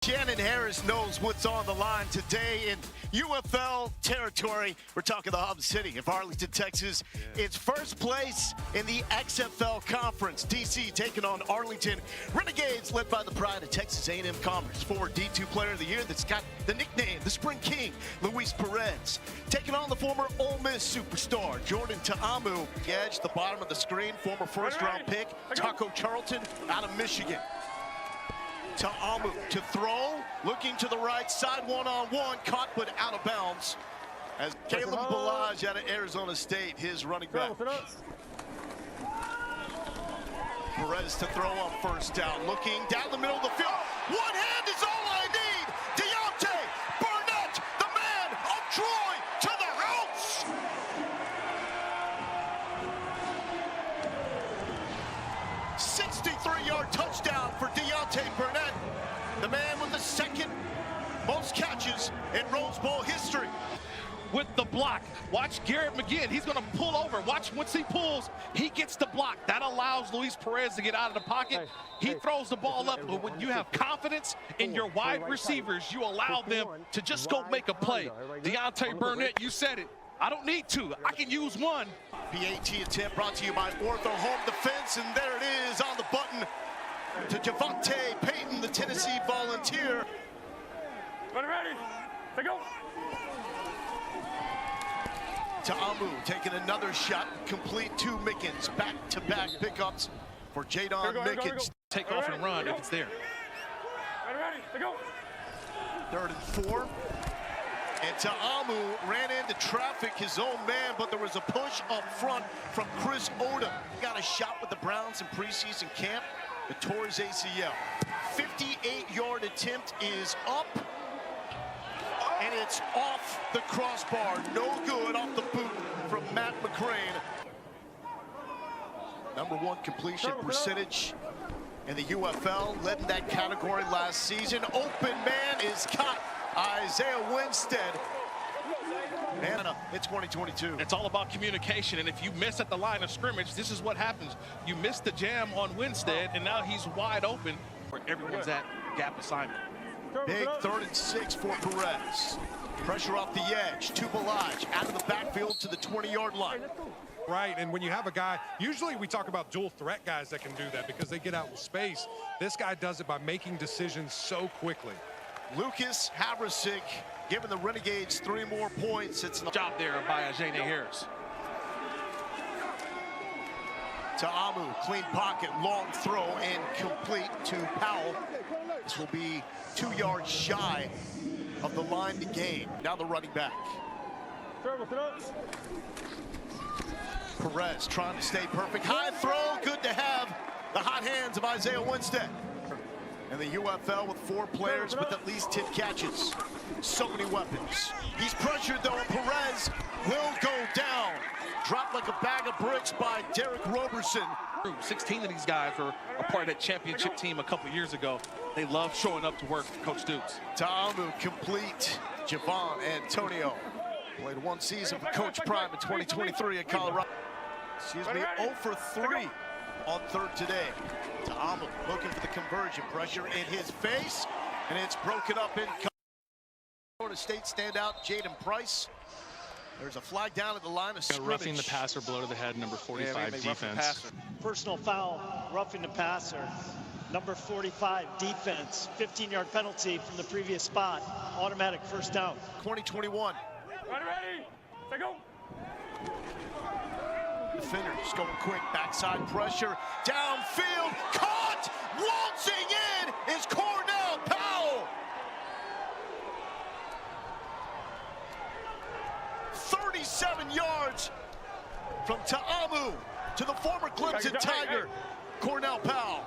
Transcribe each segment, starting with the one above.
Shannon Harris knows what's on the line today in UFL territory. We're talking the hub city of Arlington, Texas. It's first place in the XFL conference. DC taking on Arlington Renegades, led by the pride of Texas A&M Commerce. Former D2 player of the year that's got the nickname, the Spring King, Luis Perez. Taking on the former Ole Miss superstar, Jordan Ta'amu. Edge, the bottom of the screen, former first-round pick, Taco Charlton out of Michigan. Ta'amu to throw, looking to the right side, one-on-one, caught but out of bounds. As Caleb Balaj out of Arizona State, his running back. Perez to throw on first down, looking down the middle of the field. One hand is all I need. Deontay Burnett, the man of Troy, to the house. '63-yard touchdown for Deontay Burnett, the man with the second most catches in Rose Bowl history. With the block, watch Garrett McGinn. He's going to pull over. Watch once he pulls, he gets the block. That allows Luis Perez to get out of the pocket. He throws the ball up, but when you have confidence in your wide receivers, you allow them to just go make a play. Deontay Burnett, you said it. I don't need two. I can use one. PAT attempt brought to you by Ortho Home Defense, and there it is on the button to Javante Payton, the Tennessee Volunteer. Ready, to go. Ta'amu taking another shot, complete to Mickens. Back-to-back pickups for Jadon Mickens. Take off and run if it's there. Ready, to go. 3rd and 4. And Ta'amu ran into traffic, his own man, but there was a push up front from Chris Odom. Got a shot with the Browns in preseason camp, but tore his ACL. 58-yard attempt is up, and it's off the crossbar. No good, off the boot from Matt McCrane. #1 completion percentage in the UFL, led in that category last season. Open man is caught. Isaiah Winstead. And it's 2022. It's all about communication, and if you miss at the line of scrimmage, this is what happens. You miss the jam on Winstead, and now he's wide open where everyone's at gap assignment. Big 3rd and 6 for Perez. Pressure off the edge to Balaj, out of the backfield to the 20-yard line. Right, and when you have a guy, usually we talk about dual threat guys that can do that because they get out with space. This guy does it by making decisions so quickly. Lucas Havrasik giving the Renegades 3 more points. It's a Job there by Shannon Harris. Ta'amu, clean pocket, long throw, and complete to Powell. This will be 2 yards shy of the line to gain. Now the running back. Perez trying to stay perfect. High throw, good to have the hot hands of Isaiah Winstead. And the UFL with 4 players with at least 10 catches. So many weapons. He's pressured though, and Perez will go down. Dropped like a bag of bricks by Derek Roberson. 16 of these guys were a part of that championship team a couple years ago. They love showing up to work for Coach Dukes. Ta'amu complete. Javon Antonio played 1 season for Coach Prime in 2023 at Colorado. 0 for 3 on 3rd today. Ta'amu looking for the conversion. Pressure in his face, and it's broken up in Florida State standout Jaden Price. There's a flag down at the line of scrimmage. Roughing the passer, blow to the head, number 45 defense. Personal foul, roughing the passer, number 45 defense. 15-yard penalty from the previous spot. Automatic first down. 2021. Ready, to go. Defenders going quick, backside pressure, downfield, caught, waltzing in is Cornell Powell. 37 yards from Ta'amu to the former Clemson Tiger, Cornell Powell.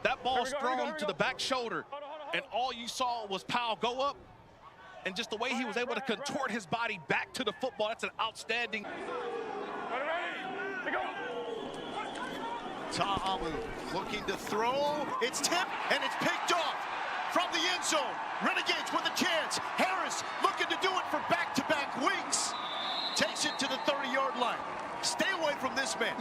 That ball's thrown to the back shoulder, and all you saw was Powell go up, and just the way he was able to contort his body back to the football, that's an outstanding. Ta'amu looking to throw. It's tipped and it's picked off from the end zone. Renegades with a chance. Harris looking to do it for back-to-back weeks. Takes it to the 30-yard line. Stay away from this man.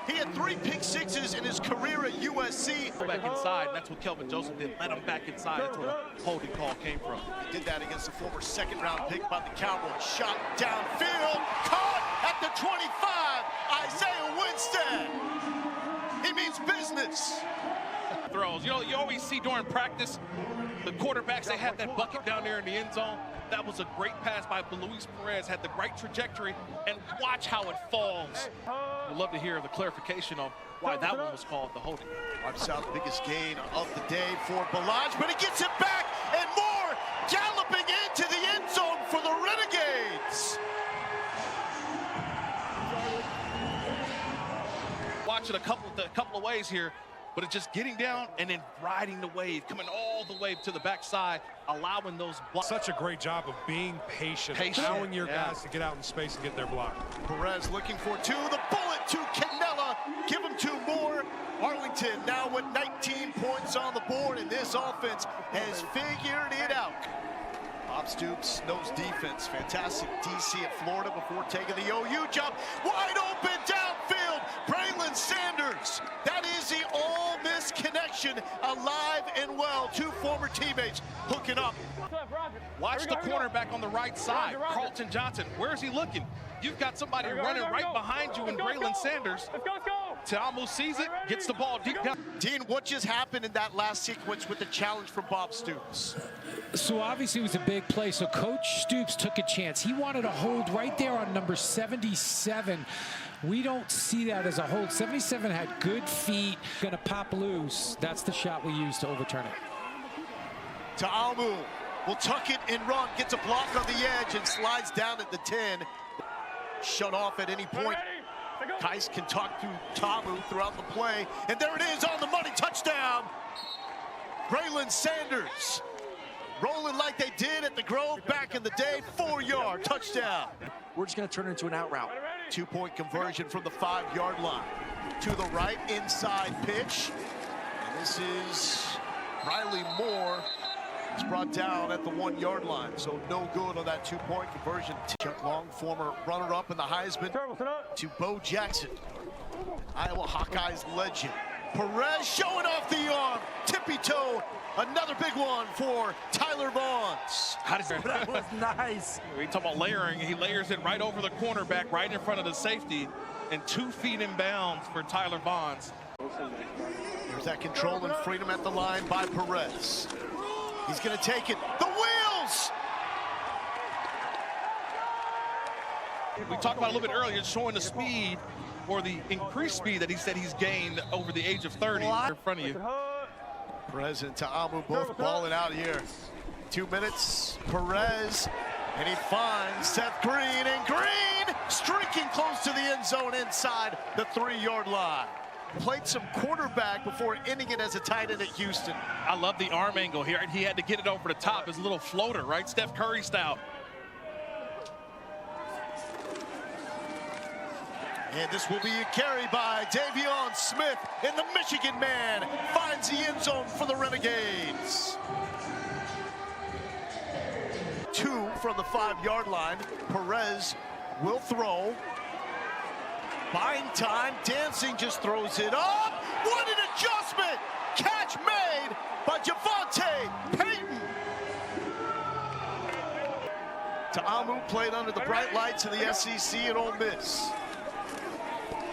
He had 3 pick sixes in his career at USC. Back inside, and that's what Kelvin Joseph did. Let him back inside. That's where the holding call came from. He did that against the former second-round pick by the Cowboys. Shot downfield, caught at the 25. Isaiah Winstead. He means business. Throws. You know, you always see during practice, the quarterbacks, they have that bucket down there in the end zone. That was a great pass by Luis Perez, had the right trajectory, and watch how it falls. We'd love to hear the clarification on why that one was called the holding. Watch out, biggest gain of the day for Balaj, but he gets it back and more, galloping into the end zone for the Renegades. Watch it a couple of ways here, but it's just getting down and then riding the wave, coming all the way to the backside, allowing those blocks. Such a great job of being patient, allowing your guys to get out in space and get their block. Perez looking for 2, the bullet to Canella, give him 2 more. Arlington now with 19 points on the board, and this offense has figured it out. Bob Stoops knows defense. Fantastic DC at Florida before taking the OU job. Wide open downfield. Braylon Sanders. That is the Ole Miss connection, alive and well. 2 former teammates hooking up. Watch the cornerback on the right side, Carlton Johnson. Where is he looking? You've got somebody running right behind you in Braylon Sanders. Ta'amu sees it, gets the ball deep down. Dean, what just happened in that last sequence with the challenge from Bob Stoops? So obviously it was a big play. So Coach Stoops took a chance. He wanted a hold right there on number 77. We don't see that as a hold. 77 had good feet. Gonna pop loose. That's the shot we use to overturn it. Ta'amu will tuck it and run. Gets a block on the edge and slides down at the 10. Shut off at any point. Tice can talk to Ta'amu throughout the play. And there it is on the money. Touchdown. Braylon Sanders. Rolling like they did at the Grove back in the day. 4-yard touchdown. We're just going to turn it into an out route. 2-point conversion from the 5-yard line. To the right, inside pitch. And this is Riley Moore. He's brought down at the 1-yard line. So no good on that 2-point conversion. Chuck Long, former runner-up in the Heisman, to Bo Jackson, Iowa Hawkeyes legend. Perez showing off the arm. Tippy toe. Another big one for Tyler Vaughns. That was nice. We talk about layering. He layers it right over the cornerback, right in front of the safety, and 2 feet in bounds for Tyler Vaughns. There's that control and freedom at the line by Perez. He's going to take it. The wheels! We talked about a little bit earlier, showing the speed or the increased speed that he said he's gained over the age of 30 in front of you. Perez and Ta'amu both balling out here. 2 minutes, Perez, and he finds Seth Green, and Green streaking close to the end zone inside the 3-yard line. Played some quarterback before ending it as a tight end at Houston. I love the arm angle here, and he had to get it over the top. His little floater, right? Steph Curry style. And this will be a carry by Davion Smith, and the Michigan man finds the end zone for the Renegades. 2 from the 5-yard line. Perez will throw. Buying time, Dancing just throws it up. What an adjustment! Catch made by Javonte Payton. Ta'amu played under the bright lights of the SEC at Ole Miss.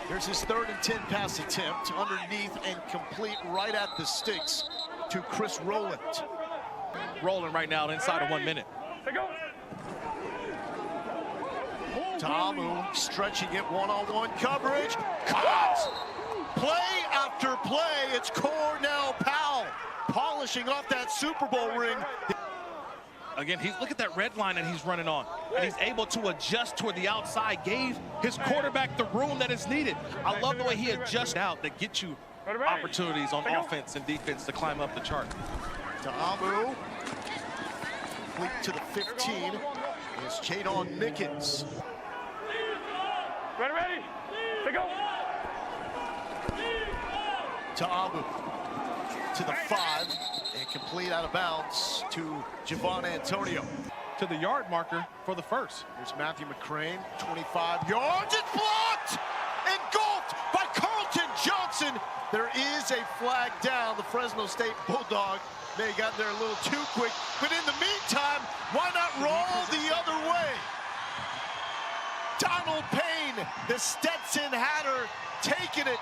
Here's his 3rd and 10 pass attempt, underneath and complete right at the sticks to Chris Rowland. Rolling right now inside of 1 minute. Ta'amu stretching it, one-on-one coverage. Caught! Play after play, it's Cornell Powell polishing off that Super Bowl ring. Again, look at that red line that he's running on. And he's able to adjust toward the outside, gave his quarterback the room that is needed. I love the way he adjusts out that gets you opportunities on offense and defense to climb up the chart. Ta'amu, complete to the 15, is Jadon Mickens. Ready, to go. Ta'amu to the 5, and complete out of bounds to Javon Antonio. to the yard marker for the first. Here's Matthew McCrane, 25 yards. It's blocked! Engulfed by Carlton Johnson. There is a flag down. The Fresno State Bulldog may have got there a little too quick. But in the meantime, why not roll the other way? Donald Payne, the Stetson Hatter, taking it.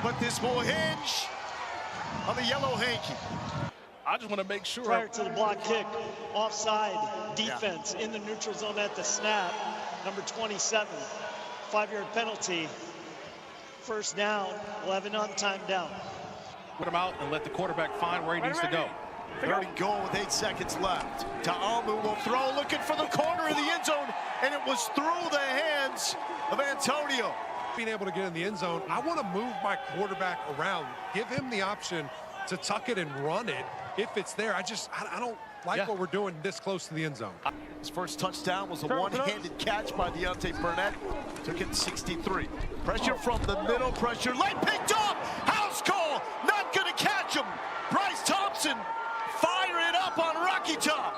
But this will hinge on the yellow hanky. I just want to make sure. Prior to the block kick, offside defense in the neutral zone at the snap. Number 27, 5-yard penalty. First down, 11 on time down. Put him out and let the quarterback find where he needs to go. Third and goal with 8 seconds left. Ta'amu will throw, looking for the corner of the end zone, and it was through the hands of Antonio. Being able to get in the end zone, I want to move my quarterback around, give him the option to tuck it and run it if it's there. I don't like what we're doing this close to the end zone. His first touchdown was a one-handed catch by Deontay Burnett. Took it 63. Pressure from the middle, pressure late, picked off. House call, not going to catch him. Bryce Thompson fire it up on Rocky Top.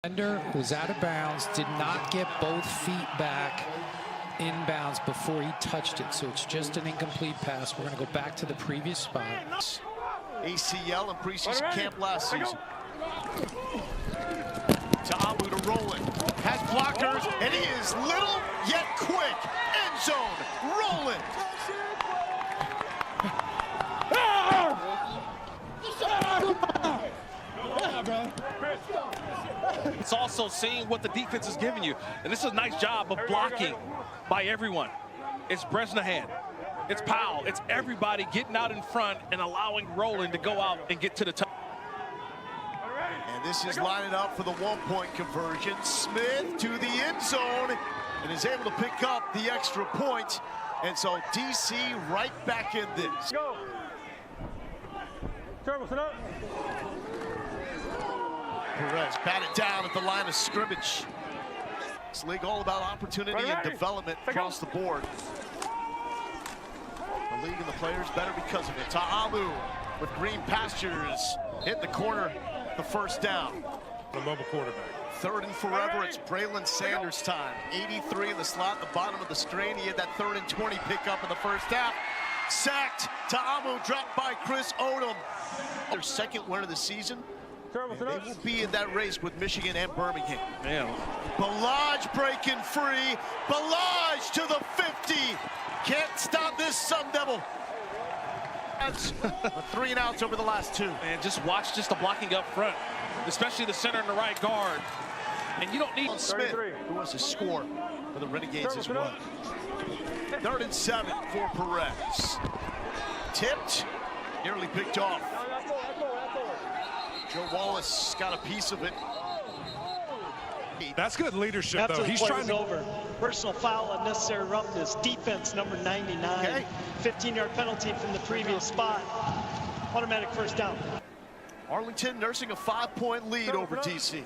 Defender was out of bounds, did not get both feet back inbounds before he touched it, so it's just an incomplete pass. We're going to go back to the previous spot. ACL in preseason camp last season. Ta'amu to roll it. Has blockers, and he is little yet quick. End zone, rolling. It's also seeing what the defense is giving you. And this is a nice job of blocking by everyone. It's Bresnahan, it's Powell, it's everybody getting out in front and allowing Roland to go out and get to the top. And this is lining up for the one-point conversion. Smith to the end zone and is able to pick up the extra point. And so DC right back in this. Go. Turbo, sit up. Perez batted down at the line of scrimmage. This league all about opportunity and development across the board. The league and the players better because of it. Ta'amu with green pastures hit the corner, the first down. A mobile quarterback. Third and forever, it's Braylon Sanders time. 83 in the slot, the bottom of the screen. He had that 3rd and 20 pickup in the first half. Sacked. Ta'amu dropped by Chris Odom. Their second win of the season. And they will be in that race with Michigan and Birmingham. Man. Balaj breaking free. Balaj to the 50. Can't stop this Sun Devil. That's 3 and outs over the last 2. And just watch the blocking up front, especially the center and the right guard. And you don't need Smith, who wants to score for the Renegades as well. 3rd and 7 for Perez. Tipped, nearly picked off. Joe Wallace got a piece of it. That's good leadership, though. He's trying to over. Personal foul, unnecessary roughness. Defense number 99. Okay. 15-yard penalty from the previous spot. Automatic first down. Arlington nursing a 5-point lead over DC.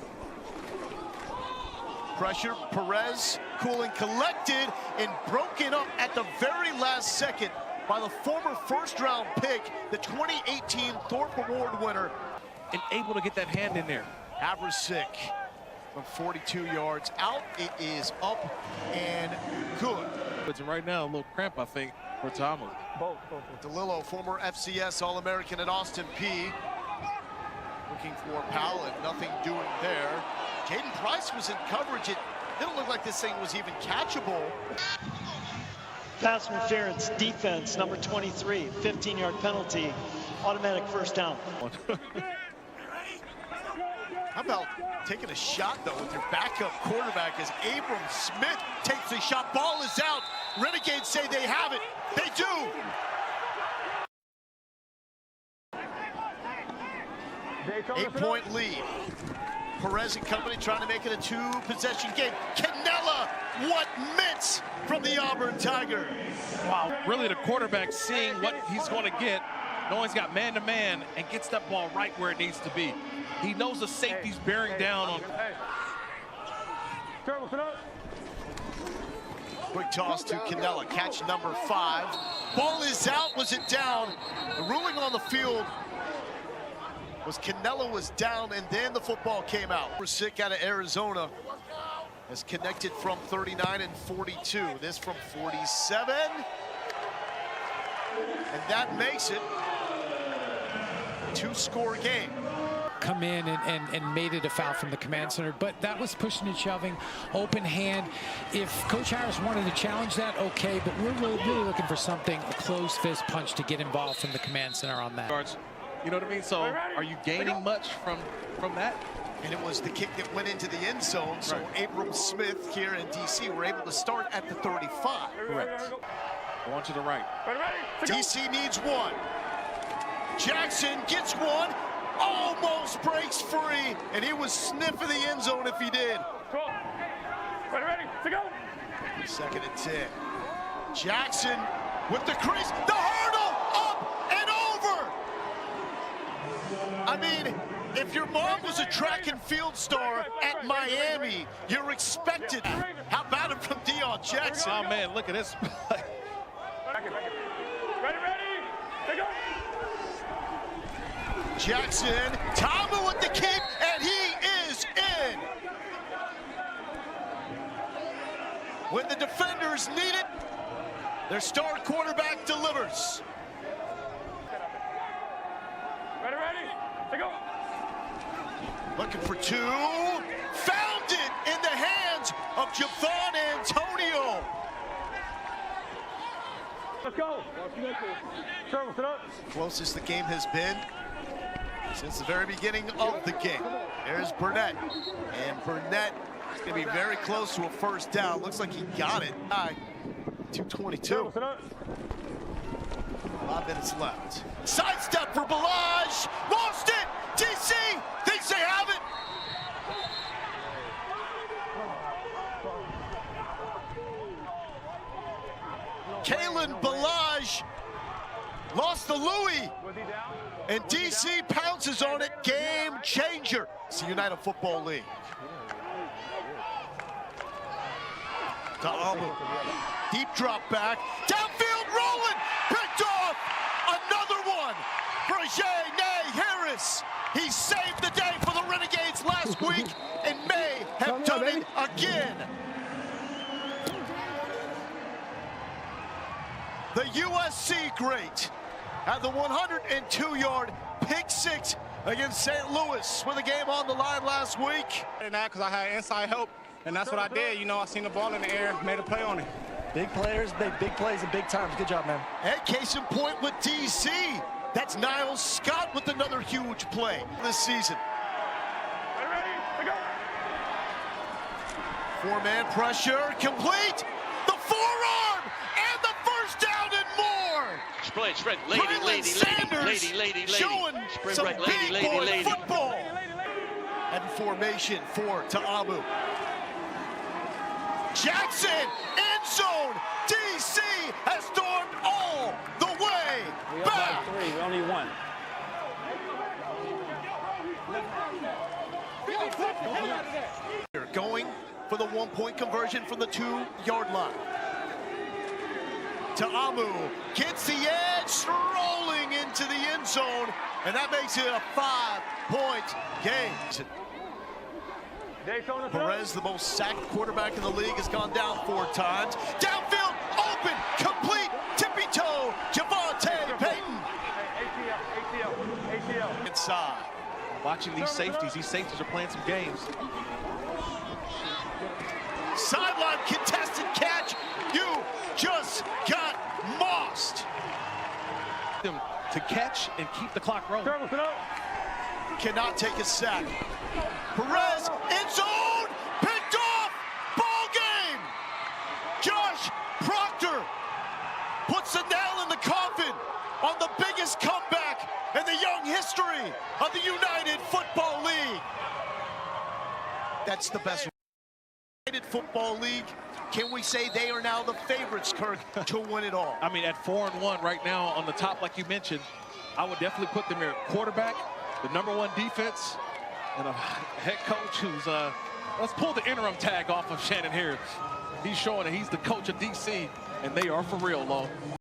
Pressure, Perez cool and collected and broken up at the very last second by the former first-round pick, the 2018 Thorpe Award winner. and able to get that hand in there. Avrasic from 42 yards out. It is up and good. But right now, a little cramp, I think, for Ta'amu. DeLillo, former FCS All-American at Austin Peay. Looking for Powell and nothing doing there. Caden Price was in coverage. It didn't look like this thing was even catchable. Pass interference, defense, number 23, 15-yard penalty, automatic first down. How about taking a shot, though, with your backup quarterback as Abram Smith takes a shot. Ball is out. Renegades say they have it. They do. Eight-point lead. Perez and company trying to make it a two-possession game. Canella, what mitts from the Auburn Tiger. Wow, really the quarterback seeing what he's going to get, knowing he's got man-to-man, and gets that ball right where it needs to be. He knows the safety's bearing down on. Quick toss to Cannella, catch number 5. Ball is out, was it down? The ruling on the field was Cannella was down, and then the football came out. Sick out of Arizona has connected from 39 and 42. This from 47. And that makes it a 2-score game. Come in and made it a foul from the command center, but that was pushing and shoving, open hand. If Coach Harris wanted to challenge that, okay, but we're really looking for something, a closed fist punch to get involved from the command center on that. You know what I mean? So are you gaining much from that? And it was the kick that went into the end zone, so Abram Smith here in DC were able to start at the 35. Correct. Going to the right. DC needs 1. Jackson gets 1. Almost breaks free, and he was sniffing the end zone if he did. Ready, to go. 2nd and 10. Jackson with the crease, the hurdle, up and over. I mean, if your mom was a track and field star at Miami, you're expected. How about it from Deion Jackson? Oh, man, look at this. Ready, to go. Jackson, Tamu with the keep, and he is in. When the defenders need it, their star quarterback delivers. Ready, to go. Looking for 2, found it in the hands of Javon Antonio. Let's go. Closest the game has been since the very beginning of the game. There's Burnett, and Burnett is going to be very close to a first down. Looks like he got it. 2:22. 5 minutes left. Sidestep for Balaj. Lost it. DC thinks they have it. Kalen Balaj lost the Louis. And DC pounces on it. Game changer. It's the United Football League. To Amu. Deep drop back. Downfield rolling. Picked off. Another one for Jay Harris. He saved the day for the Renegades last week and may have done it again. The USC great had the 102-yard pick 6 against St. Louis with a game on the line last week. Because I had inside help, and that's what I did. You know, I seen the ball in the air, made a play on it. Big players, big plays at big times. Good job, man. And case in point with DC. That's Niles Scott with another huge play this season. Ready, to go. 4-man pressure, complete. The forearm, and the first down and more. Spread, Braylon Sanders showing some big boy football. And formation for Ta'amu. Jackson, end zone. DC has stormed all the way back. We only one. Going for the 1-point conversion from the 2-yard line. Ta'amu gets the edge, strolling into the end zone, and that makes it a 5-point game. Perez, the most sacked quarterback in the league, has gone down 4 times. Downfield, open, complete, tippy toe, Javonte Payton. ATL. Inside. Watching these safeties are playing some games. Sideline contested catch. You just got mossed. Them to catch and keep the clock rolling. Cannot take a sack. Perez, end zone, picked off, ball game. Josh Proctor puts the nail in the coffin on the biggest comeback in the young history of the United Football League. That's the best. United Football League, can we say they are now the favorites, Kirk, to win it all? I mean, at 4-1 right now on the top, like you mentioned, I would definitely put them here. Quarterback, the #1 defense, and a head coach who's, let's pull the interim tag off of Shannon here. He's showing that he's the coach of DC, and they are for real, Lo.